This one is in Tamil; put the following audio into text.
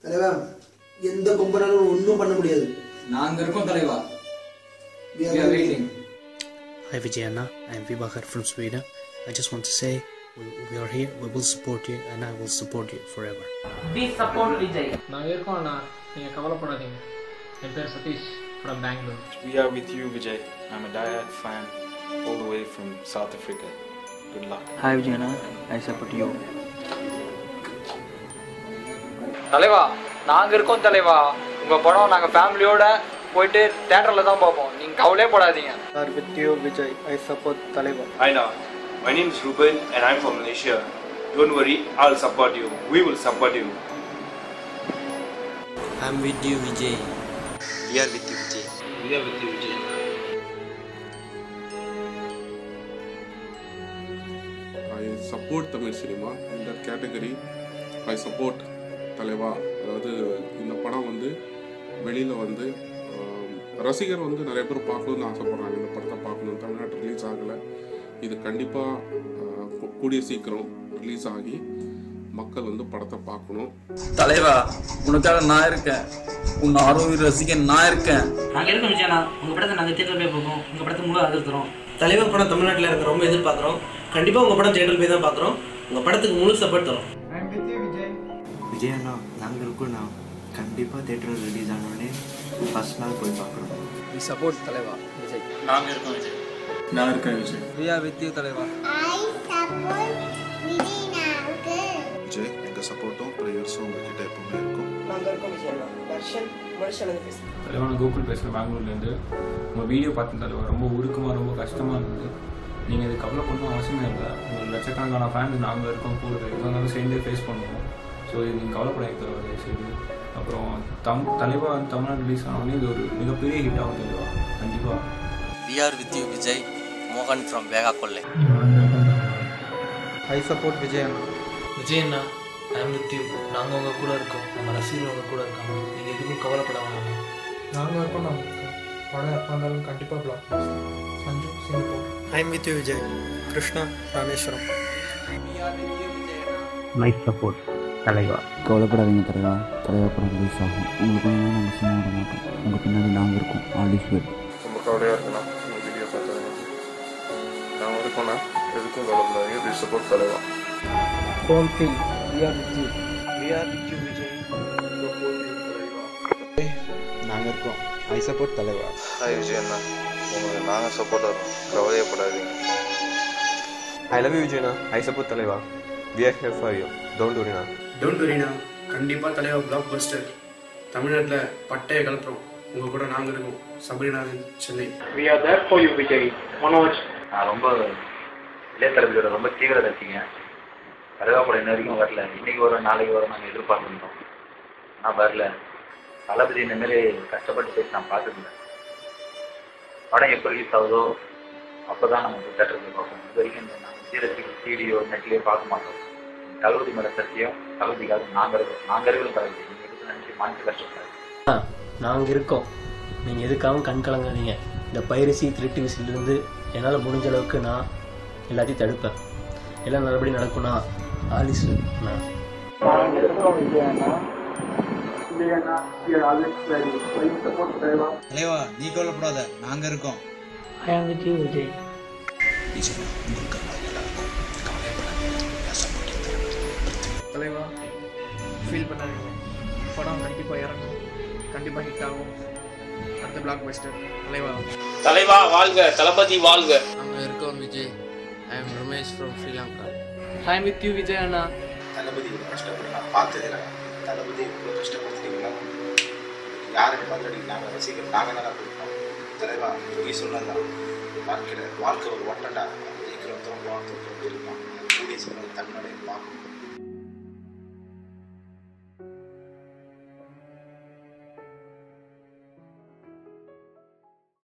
தலைவா எந்த கொம்பனாலும் ஒன்றும் பண்ண முடியாது. நாங்க இருக்கோம் தலைவா. We are waiting. Hi Vijayana, I am Vibhakar from Sweden. I just want to say we are here, we will support you and I will support you forever. We support Vijay. நாங்க இருக்கோம் அண்ணா, நீங்க கவலைப்படாதீங்க. என் பேர் Satish from Bangalore. We are with you Vijay. I'm a diehard fan all the way from South Africa. Good luck. Hi Vijayana, I support you. தலைவா நாங்க இருக்கோம் தலைவா. உங்க படம் நாங்க ஃபேமிலியோட போயிட்டு தியேட்டர்ல தான் பார்ப்போம். நீங்க கவலையே படாதீங்க. I am with you Vijay. I support Taliban. Hi now, my name is Ruben and I'm from Malaysia. Don't worry, I'll support you. We will support you. I am with you Vijay. We are with you Vijay. We are with you Vijay. I support Tamil cinema in that category. I support தலைவா. அதாவது இந்த படம் வந்து வெளியில் வந்து ரசிகர் வந்து நிறைய பேர் பார்க்கணுன்னு ஆசைப்பட்றாங்க. இந்த படத்தை பார்க்கணும். தமிழ்நாட்டில் ரிலீஸ் ஆகலை. இது கண்டிப்பாக கூடிய சீக்கிரம் ரிலீஸ் ஆகி மக்கள் வந்து படத்தை பார்க்கணும். தலைவா உனக்காக நான் இருக்கேன். உன் ஆரோக்கிய ரசிகன் நான் இருக்கேன். நாங்க இருக்கோம் விஜயனா. உங்க படத்தை நாங்க தியேட்டர்ல போய் பார்ப்போம். உங்க படத்தை முழு ஆதரிக்கிறோம். தலைவர் படம் தமிழ்நாட்டில் இருக்க ரொம்ப எதிர்பார்க்குறோம். கண்டிப்பாக உங்கள் படம் தியேட்டர் போய் தான் பார்க்குறோம். உங்கள் படத்துக்கு முழு சப்போர்ட் தரோம். விஜயண்ணா நாங்கள் இருக்கோண்ணா. கண்டிப்பாக தேட்டரில் ரிலீஸ் ஆனோடனே ஃபர்ஸ்ட் நாள் போய் பார்க்குறோம். We support தலைவா விஜய். நாங்க இருக்கோம் விஜய். நான் இருக்கேன் Vijay. We are with you தலைவா. I support விஜய்னாவுக்கு. விஜய் எங்கள் சப்போர்ட்டும் ப்ரேயர்ஸும் உங்ககிட்ட எப்பவுமே இருக்கும். நாங்கள் இருக்கோம் விஜயண்ணா. தர்ஷன் மனுஷனுக்கு பேசுகிறேன். தலைவா நான் கோகுல் பேசுகிறேன் பெங்களூர்லேருந்து. உங்கள் வீடியோ பார்த்தேன் தலைவா. ரொம்ப உருக்கமாக ரொம்ப கஷ்டமாக இருந்தது. நீங்கள் இது கவலை பண்ணணும் அவசியமே இல்லை. உங்கள் லட்சக்கணக்கான ஃபேன்ஸ் நாங்கள் இருக்கோம் கூட. எது வந்தாலும் சேர்ந்தே ஃபேஸ் பண்ணுவோம். ஸோ இது நீங்கள் கவலைப்படாது தலைவா சரி. அப்புறம் தலைவா தமிழ்நாடு ரிலீஸ் ஆனோடனே இது ஒரு மிகப்பெரிய ஹிட் ஆகும் தலைவா கண்டிப்பாக. We are with you Vijay. Mohan from Vegakolle. I support Vijayana. விஜயண்ணா, I am with you. நாங்க உங்க கூட இருக்கோம். நம்ம ரசிகர்கள் உங்க கூட இருக்காங்க. நீங்க எதுக்கும் கவலைப்பட வேணாம். நாங்க இருக்கோம். நம்ம படம் எப்போ இருந்தாலும் கண்டிப்பா black Bastar. Sanju Singapore. I am with you Vijay. Krishna Rameshwaram. My support தலைவா. கவலைப்படாதீங்க தலைவா. தலைவா படம் ரிலீஸ் ஆகும். உங்களுக்கு வேணும்னா நாங்கள் சும்மா விட மாட்டோம். உங்கள் பின்னாடி நாங்கள் இருக்கோம். All is well. ரொம்ப கவலையாக இருக்கலாம் உங்கள் வீடியோ பார்த்தாங்க. நான் இருக்கோண்ணா. எதுக்கும் கவலைப்படாதீங்க. ப்ளீஸ் சப்போர்ட் தலைவா. Don't feel. We are with you. We are with you Vijay. நாங்கள் இருக்கோம். ஐ சப்போர்ட் தலைவா. ஹாய் விஜயண்ணா. உங்களுக்கு நாங்கள் சப்போர்ட் வரோம். கவலையப்படாதீங்க. I love you Vijayna. I support தலைவா. We are here for you. Don't worry now. Don't worry now. கண்டிப்பா தலைவா பிளாக் பஸ்டர். தமிழ்நாட்டில் பட்டைய கலப்புறோம். உங்க கூட நாங்க இருக்கோம். Sabarinathan Chennai. We are there for you Vijay. Manoj. நான் ரொம்ப இளையதளபதியோட ரொம்ப தீவிர ரசிகன். தலைவா கூட இன்ன வரைக்கும் வரல. இன்னைக்கு வரும் நாளைக்கு வரும் நாங்கள் எதிர்பார்த்துருந்தோம். ஆனால் வரல. தளபதி இந்த மாதிரி கஷ்டப்பட்டு பேசி நான் பார்த்ததில்லை. படம் எப்போ ரிலீஸ் ஆகுதோ அப்போ தான் நம்ம தேட்டருக்கு பார்ப்போம். இது வரைக்கும் நாங்கள் சீரத்துக்கு வீடியோ நெட்லேயே பார்க்க மாட்டோம். தளபதி மேலே சத்தியம். தளபதிக்காக நாங்கள் இருக்கிறோம் தளபதி. நீங்கள் எதுக்கு நினச்சி மனசு கஷ்டப்படாது. நாங்கள் இருக்கோம். நீங்கள் எதுக்காகவும் கண் கலங்காதீங்க. இந்த பைரசி திருட்டு விசிலிருந்து என்னால் முடிஞ்ச அளவுக்கு நான் எல்லாத்தையும் தடுப்பேன். எல்லாம் நல்லபடி நடக்கும்னா ஆலிஸ் நான். தலைவா நீ கவலைப்படாத. நாங்க இருக்கோம். I am with you Vijay. தலைவா ஃபீல் பண்ணாதீங்க. படம் கண்டிப்பா இறங்கும். கண்டிப்பா ஹிட் ஆகும். அடுத்த பிளாக் பஸ்டர். தலைவா. தலைவா வாழ்க. தளபதி வாழ்க. நாங்க இருக்கோம் Vijay. I am Ramesh from Sri Lanka. I am with you Vijay அண்ணா. தளபதி இவ்வளோ கஷ்டப்பட்டு நான் பார்த்ததே இல்லை. தளபதி இவ்வளோ கஷ்டப்படுத்துறீங்களா? யாருக்கு பதிலடி நாங்கள் ரசிகர் நாங்கள் தான் கொடுப்போம். தலைவா நீ சொன்னதான் வாழ்க்கை ஒரு ஒட்டண்டா. ஜெயிக்கிறோம் தோல்வோம் தோற்கிறோம் இருப்பான். கூடிய சீக்கிரம் தமிழ்நாடு பார்க்கணும்.